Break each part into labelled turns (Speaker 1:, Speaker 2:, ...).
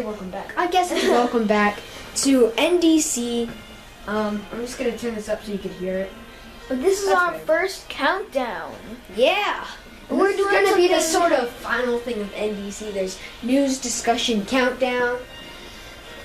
Speaker 1: welcome back. I guess it's welcome back to NDC. I'm just gonna turn this up so you can hear it.
Speaker 2: But this is our first countdown.
Speaker 1: Yeah.
Speaker 2: We're
Speaker 1: This is
Speaker 2: doing
Speaker 1: gonna be the
Speaker 2: something-
Speaker 1: sort of final thing of NDC. There's news, discussion, countdown.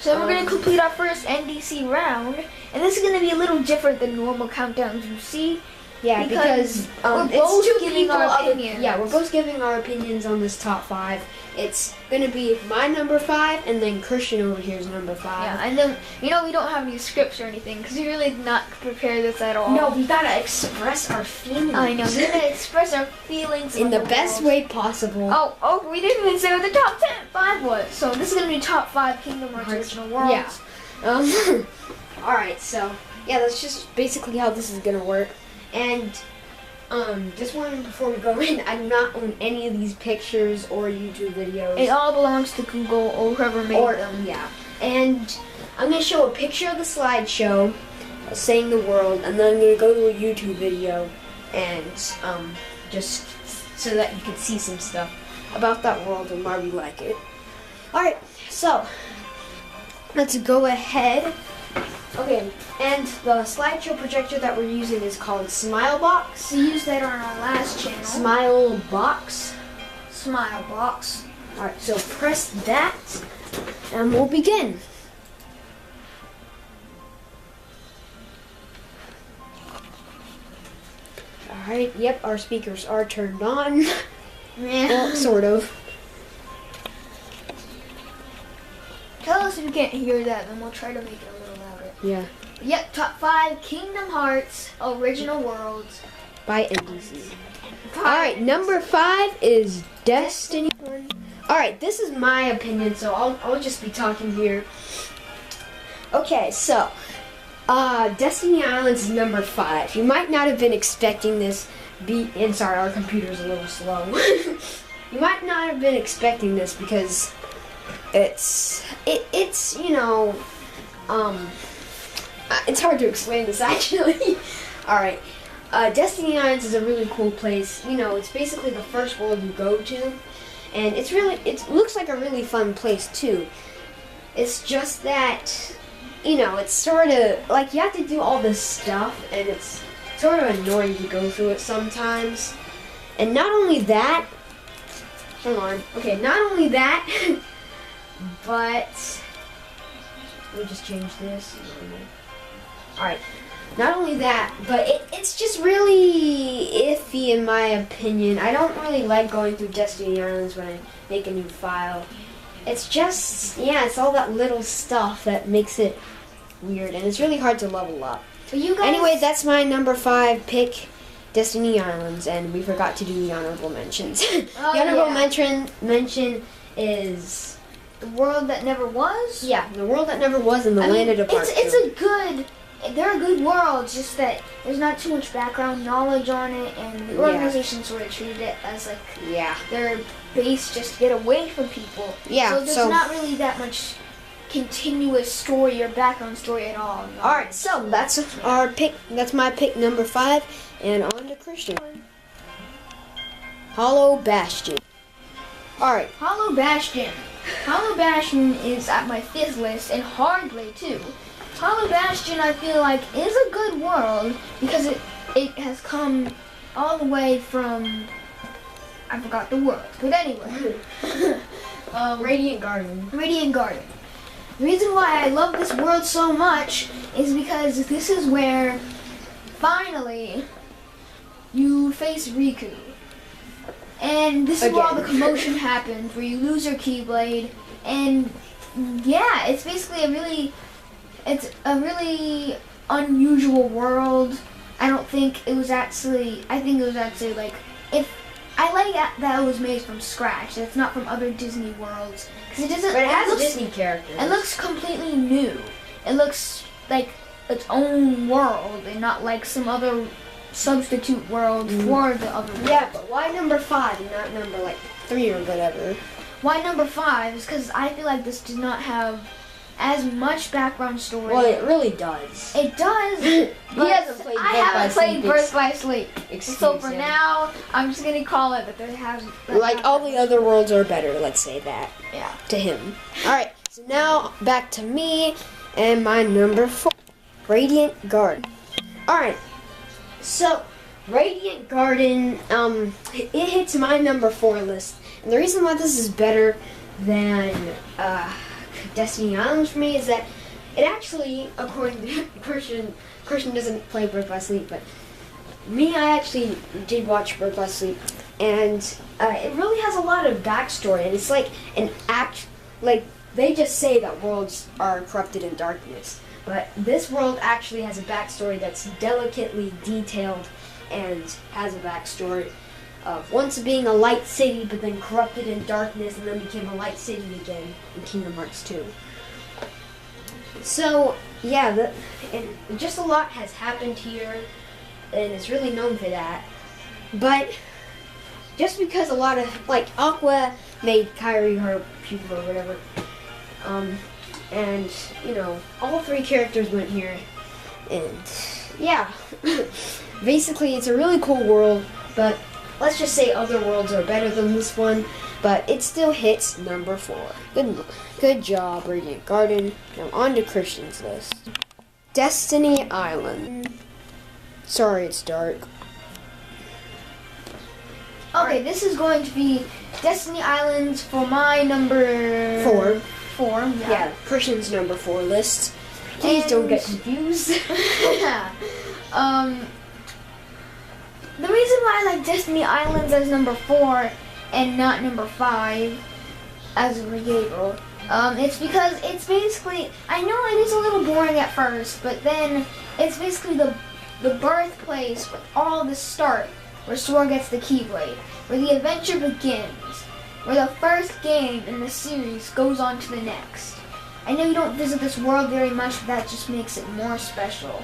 Speaker 2: So we're going to complete our first NDC round, and this is going to be a little different than normal countdowns you see.
Speaker 1: Yeah, because
Speaker 2: we're
Speaker 1: it's
Speaker 2: both
Speaker 1: two
Speaker 2: giving
Speaker 1: people.
Speaker 2: our opinions.
Speaker 1: Yeah, we're both giving our opinions on this top 5. It's gonna be my number 5, and then Christian over here is number 5.
Speaker 2: Yeah, and then, we don't have any scripts or anything, because we really did not prepare this at all.
Speaker 1: No, we gotta express our feelings.
Speaker 2: I know, we're going to express our feelings
Speaker 1: in the best
Speaker 2: world.
Speaker 1: way possible.
Speaker 2: Oh, we didn't even say what the top 5 was. So this is going to be top 5 Kingdom Hearts original worlds.
Speaker 1: Yeah. Alright, so, yeah, that's just basically how this is gonna work. And, just warning before we go in, I do not own any of these pictures or YouTube videos.
Speaker 2: It all belongs to Google or whoever made them.
Speaker 1: Yeah. And I'm gonna show a picture of the slideshow saying the world, and then I'm gonna go to a YouTube video and, just so that you can see some stuff about that world and why we like it. Alright, so, let's go ahead. Okay, and the slideshow projector that we're using is called Smilebox.
Speaker 2: We used that on our last channel.
Speaker 1: Smilebox.
Speaker 2: Smilebox.
Speaker 1: Alright, so press that, and we'll begin. Alright, yep, our speakers are turned on.
Speaker 2: Yeah.
Speaker 1: Well, sort of.
Speaker 2: Tell us if you can't hear that, then we'll try to make it a little louder.
Speaker 1: Yeah.
Speaker 2: Yep, top 5 Kingdom Hearts original worlds.
Speaker 1: By NDC. Alright, number 5 is Destiny. Alright, this is my opinion, so I'll just be talking here. Okay, so, Destiny Islands is number 5. You might not have been expecting this. And sorry, our computer's a little slow. You might not have been expecting this because it's it's hard to explain this actually. Alright, Destiny Islands is a really cool place. It's basically the first world you go to, and it looks like a really fun place too. It's just that, it's sort of like you have to do all this stuff, and it's sort of annoying to go through it sometimes. And not only that, not only that, but let me just change this. Alright, not only that, but it's just really iffy in my opinion. I don't really like going through Destiny Islands when I make a new file. It's just, it's all that little stuff that makes it weird, and it's really hard to level up.
Speaker 2: But you guys,
Speaker 1: anyway, that's my number 5 pick, Destiny Islands, and we forgot to do the honorable mentions. The honorable mention is
Speaker 2: the world that never was.
Speaker 1: Yeah, the world that never was, and the land of departure.
Speaker 2: They're a good world. Just that there's not too much background knowledge on it, and the organization sort of treated it as like their base just to get away from people.
Speaker 1: Yeah,
Speaker 2: so there's not really that much continuous story or background story at all.
Speaker 1: Alright, so that's our pick. That's my pick number 5, and on to Christian. Hollow Bastion. Alright.
Speaker 2: Hollow Bastion. Hollow Bastion is at my 5th list, and hardly too. Hollow Bastion, I feel like, is a good world because it has come all the way from, I forgot the world, but anyway.
Speaker 1: Radiant Garden.
Speaker 2: Radiant Garden. The reason why I love this world so much is because this is where, finally, you face Riku. And this is where all the commotion happens, where you lose your Keyblade, and yeah, it's basically a really unusual world. I think it was actually like, I like that it was made from scratch. It's not from other Disney worlds. Because it
Speaker 1: has Disney characters.
Speaker 2: It looks completely new. It looks like its own world and not like some other substitute world for the other world.
Speaker 1: Yeah, but why number 5 and not number 3 or whatever?
Speaker 2: Why number 5 is because I feel like this does not have as much background story.
Speaker 1: Well, it really does.
Speaker 2: It does.
Speaker 1: He hasn't played
Speaker 2: I haven't played Birth by Sleep. So for
Speaker 1: him.
Speaker 2: now, I'm just gonna call it that there has.
Speaker 1: All the other worlds are better. Let's say that.
Speaker 2: Yeah.
Speaker 1: To him. All right. So now back to me and my number 4, Radiant Garden. Alright, so Radiant Garden, it hits my number 4 list. And the reason why this is better than Destiny Islands for me is that it actually, according to Christian doesn't play Birth by Sleep, but me, I actually did watch Birth by Sleep, and it really has a lot of backstory, and it's like an like, they just say that worlds are corrupted in darkness, but this world actually has a backstory that's delicately detailed and has a backstory of once being a light city, but then corrupted in darkness, and then became a light city again in Kingdom Hearts 2. So, yeah, and just a lot has happened here, and it's really known for that. But just because a lot of, like, Aqua made Kairi her pupil or whatever, and, you know, all 3 characters went here, and, yeah, basically it's a really cool world, but let's just say other worlds are better than this one, but it still hits number 4. Good job, Radiant Garden. Now on to Christian's list. Destiny Island. Sorry, it's dark.
Speaker 2: Okay, this is going to be Destiny Islands for my number
Speaker 1: 4.
Speaker 2: 4,
Speaker 1: Yeah, Christian's number 4 list. Please don't get confused.
Speaker 2: Yeah. The reason why I like Destiny Islands as number 4 and not number 5 as Gabriel, it's because it's basically, I know it is a little boring at first, but then it's basically the birthplace with all the start, where Sora gets the Keyblade, where the adventure begins, where the first game in the series goes on to the next. I know you don't visit this world very much, but that just makes it more special.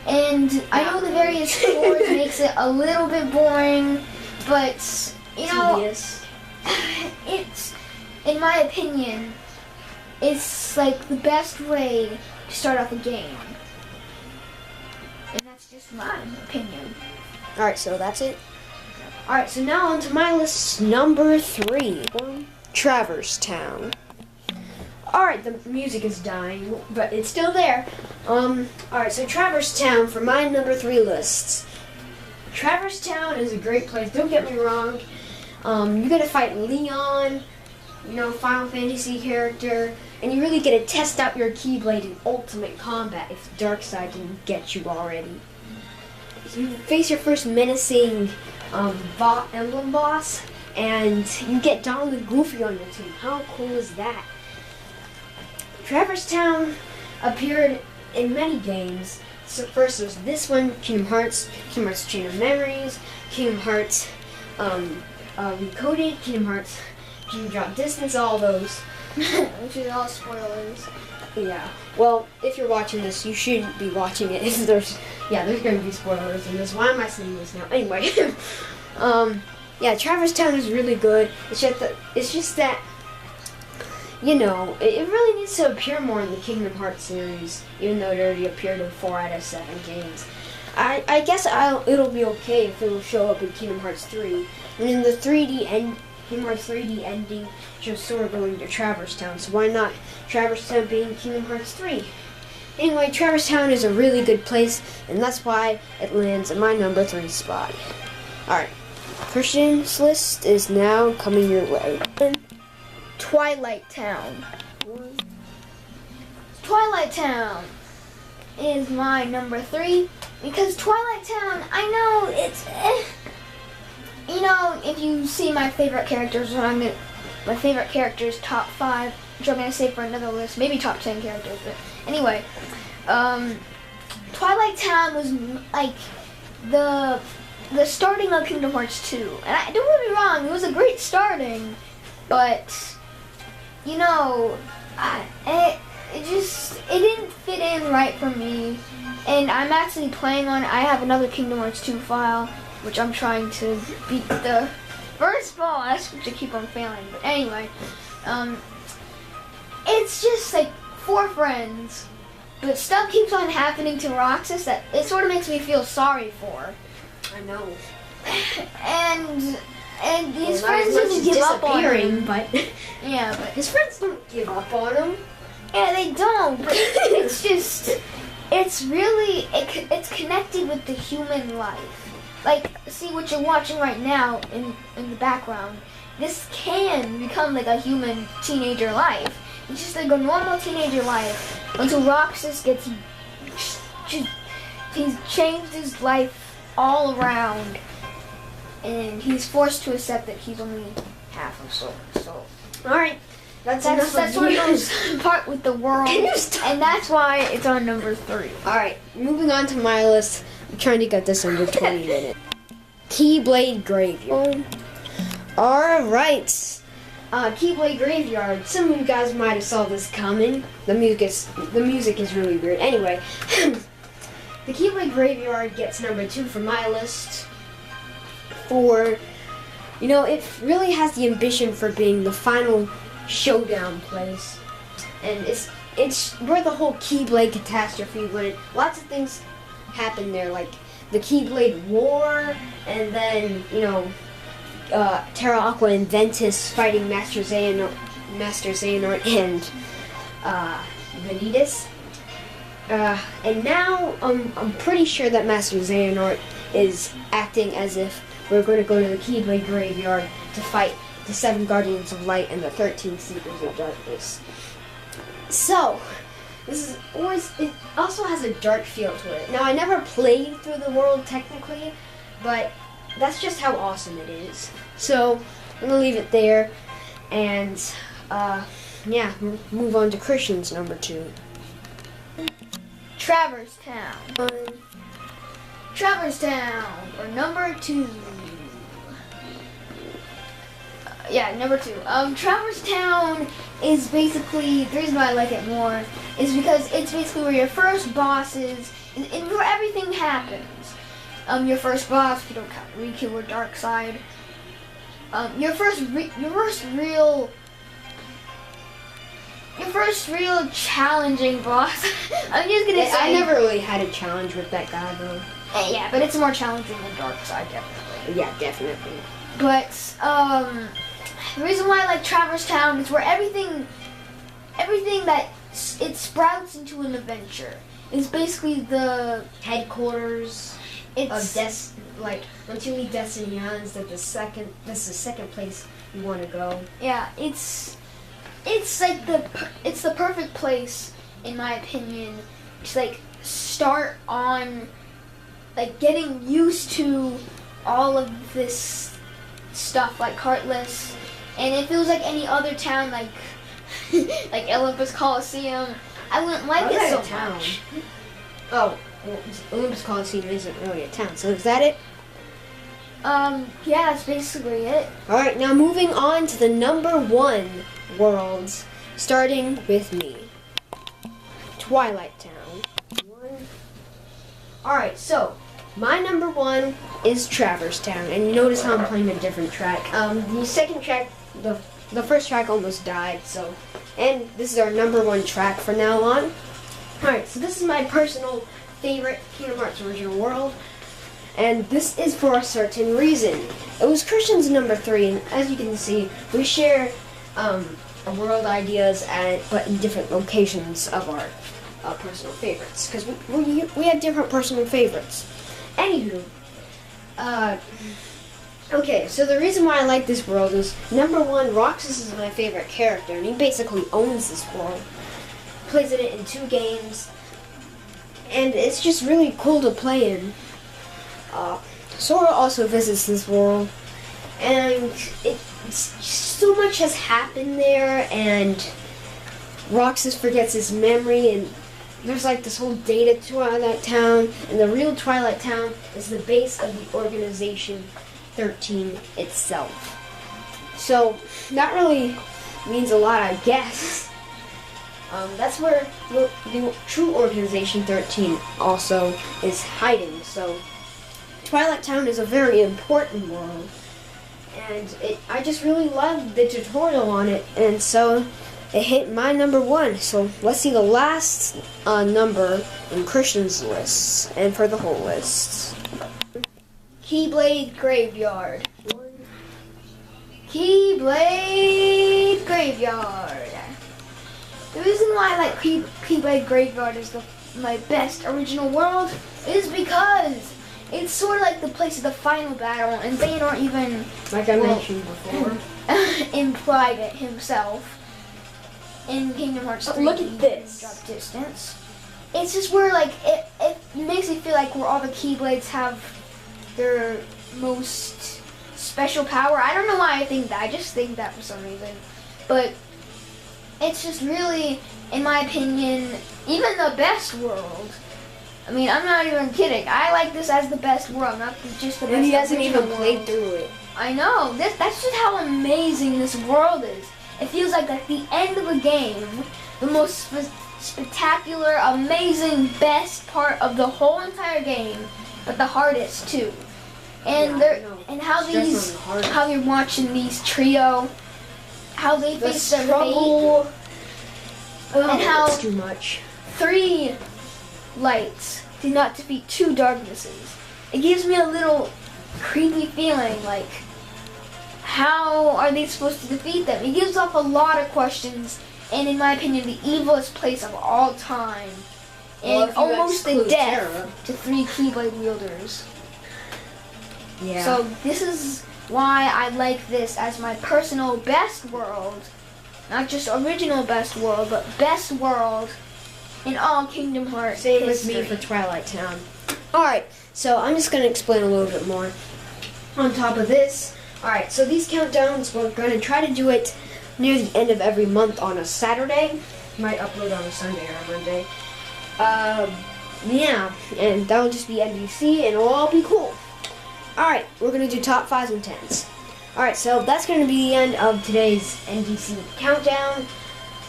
Speaker 2: And I know the various scores makes it a little bit boring, but, you know, it's, in my opinion, it's like the best way to start off a game. And that's just my opinion.
Speaker 1: Alright, so that's it. Alright, so now on to my list, number 3, Traverse Town. Alright, the music is dying, but it's still there. Alright, so Traverse Town for my number 3 lists. Traverse Town is a great place, don't get me wrong. You gotta fight Leon, you know, Final Fantasy character, and you really get to test out your Keyblade in ultimate combat if Darkseid didn't get you already. So you face your first menacing emblem boss, and you get Donald and Goofy on your team. How cool is that? Traverse Town appeared in many games. So first there's this one, Kingdom Hearts Chain of Memories, Kingdom Hearts Recoded, Kingdom Hearts Dream Drop Distance, all those.
Speaker 2: Which is all spoilers.
Speaker 1: Yeah. Well, if you're watching this, you shouldn't be watching it. there's going to be spoilers in this. Why am I saying this now? Anyway, yeah, Traverse Town is really good. It's just that, you know, it really needs to appear more in the Kingdom Hearts series, even though it already appeared in 4 out of 7 games. I guess it'll be okay if it will show up in Kingdom Hearts 3. And in the 3D Kingdom Hearts 3D ending shows Sora going to Traverse Town, so why not Traverse Town being Kingdom Hearts 3? Anyway, Traverse Town is a really good place, and that's why it lands in my number 3 spot. Alright, Christian's list is now coming your way.
Speaker 2: Twilight Town. Twilight Town is my number 3 because Twilight Town, I know it's you know, if you see my favorite characters, my favorite characters top 5, which I'm gonna save for another list, maybe top 10 characters, but anyway, Twilight Town was like the starting of Kingdom Hearts 2, and don't get me wrong, it was a great starting, but you know, it didn't fit in right for me, and I'm actually playing on. I have another Kingdom Hearts 2 file, which I'm trying to beat the first boss, which I keep on failing. But anyway, it's just like 4 friends, but stuff keeps on happening to Roxas that it sort of makes me feel sorry for.
Speaker 1: I know.
Speaker 2: And And his
Speaker 1: Well, not
Speaker 2: friends
Speaker 1: as much
Speaker 2: didn't
Speaker 1: as
Speaker 2: give up on
Speaker 1: disappearing,
Speaker 2: him.
Speaker 1: but
Speaker 2: Yeah, but
Speaker 1: his friends don't give up on him.
Speaker 2: yeah, they don't. But it's just, it's really, it's connected with the human life. Like, see what you're watching right now in the background. This can become like a human teenager life. It's just like a normal teenager life until Roxas gets, he's changed his life all around, and he's forced to accept that he's only half of soul. So,
Speaker 1: All right, that's
Speaker 2: what goes part with the world,
Speaker 1: Can you stop?
Speaker 2: and that's why it's on number 3.
Speaker 1: All right, moving on to my list. I'm trying to get this under 20 minutes. Keyblade Graveyard. All right, Keyblade Graveyard. Some of you guys might have saw this coming. The music is really weird. Anyway, the Keyblade Graveyard gets number 2 for my list. For, it really has the ambition for being the final showdown place, and it's where the whole Keyblade catastrophe went. Lots of things happened there, like the Keyblade War, and then Terra Aqua and Ventus fighting Master Xehanort and Vanitas. And now I'm pretty sure that Master Xehanort is acting as if we're going to go to the Keyblade Graveyard to fight the 7 Guardians of Light and the 13 Seekers of Darkness. So, it also has a dark feel to it. Now, I never played through the world technically, but that's just how awesome it is. So, I'm going to leave it there, and move on to Christian's number 2.
Speaker 2: Traverse Town. Traverse Town, or number 2. Number 2. Traverse Town is basically, the reason why I like it more is because it's basically where your first boss is, and where everything happens. Your first boss, if you don't count Riku or Darkseid. Your first real challenging boss. I'm just gonna say,
Speaker 1: I never really had a challenge with that guy though.
Speaker 2: Yeah, but it's more challenging than Darkseid, definitely.
Speaker 1: Yeah, definitely.
Speaker 2: But the reason why I like Traverse Town is where everything that it sprouts into an adventure. It's basically the
Speaker 1: Headquarters
Speaker 2: it's
Speaker 1: of once you leave Destiny Islands, that's the second place you want to go.
Speaker 2: yeah, it's like it's the perfect place in my opinion to like start on like getting used to all of this stuff like Heartless, and if it was like any other town like like Olympus Coliseum, I wouldn't like it so much.
Speaker 1: Oh, well, Olympus Coliseum isn't really a town, so is that it?
Speaker 2: Yeah, that's basically it.
Speaker 1: Alright, now moving on to the number 1 worlds, starting with me. Twilight Town. Alright, so my number 1 is Traverse Town, and you notice how I'm playing a different track. The second track, the first track almost died, and this is our number 1 track from now on. Alright, so this is my personal favorite Kingdom Hearts original world, and this is for a certain reason. It was Christian's number 3, and as you can see, we share world ideas but in different locations of our personal favorites, because we have different personal favorites. Anywho, okay, so the reason why I like this world is, number 1, Roxas is my favorite character, and he basically owns this world. Plays in it in 2 games, and it's just really cool to play in. Sora also visits this world, and so much has happened there, and Roxas forgets his memory, and there's like this whole data Twilight Town, and the real Twilight Town is the base of the Organization 13 itself. So that really means a lot, I guess. That's where the true Organization 13 also is hiding. So Twilight Town is a very important world, and I just really loved the tutorial on it, and so it hit my number 1. So let's see the last number in Christian's list, and for the whole list.
Speaker 2: Keyblade Graveyard. Keyblade Graveyard. The reason why I like Keyblade Graveyard is my best original world is because it's sort of like the place of the final battle, and Xehanort even,
Speaker 1: like I mentioned before,
Speaker 2: implied it himself in Kingdom Hearts 3.
Speaker 1: Look at this.
Speaker 2: Drop distance. It's just where like it makes me feel like where all the Keyblades have their most special power. I don't know why I think that. I just think that for some reason, but it's just really, in my opinion, even the best world. I mean, I'm not even kidding. I like this as the best world, not just the best.
Speaker 1: And he hasn't
Speaker 2: original
Speaker 1: even played
Speaker 2: world.
Speaker 1: through it.
Speaker 2: I know. That's just how amazing this world is. It feels like at the end of a game, the most spectacular, amazing, best part of the whole entire game, but the hardest too. And how you're watching these trio, how they face their fate, and how
Speaker 1: it's too much.
Speaker 2: 3 lights did not defeat 2 darknesses. It gives me a little creepy feeling, like, how are they supposed to defeat them? It gives off a lot of questions, and in my opinion, the evilest place of all time, and almost a death to 3 Keyblade wielders.
Speaker 1: Yeah.
Speaker 2: So this is why I like this as my personal best world. Not just original best world, but best world in all Kingdom Hearts
Speaker 1: Same
Speaker 2: history.
Speaker 1: with me for Twilight Town. Alright, so I'm just going to explain a little bit more on top of this. Alright, so these countdowns, we're going to try to do it near the end of every month on a Saturday. Might upload on a Sunday or a Monday. Yeah, and that'll just be NDC and it'll all be cool. Alright, we're going to do top 5s and 10s. Alright, so that's going to be the end of today's NDC countdown.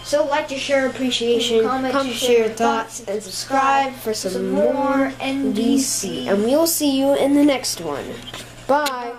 Speaker 1: So like to share appreciation, comment, share thoughts, and subscribe for some more NDC. And we'll see you in the next one. Bye.
Speaker 2: Bye.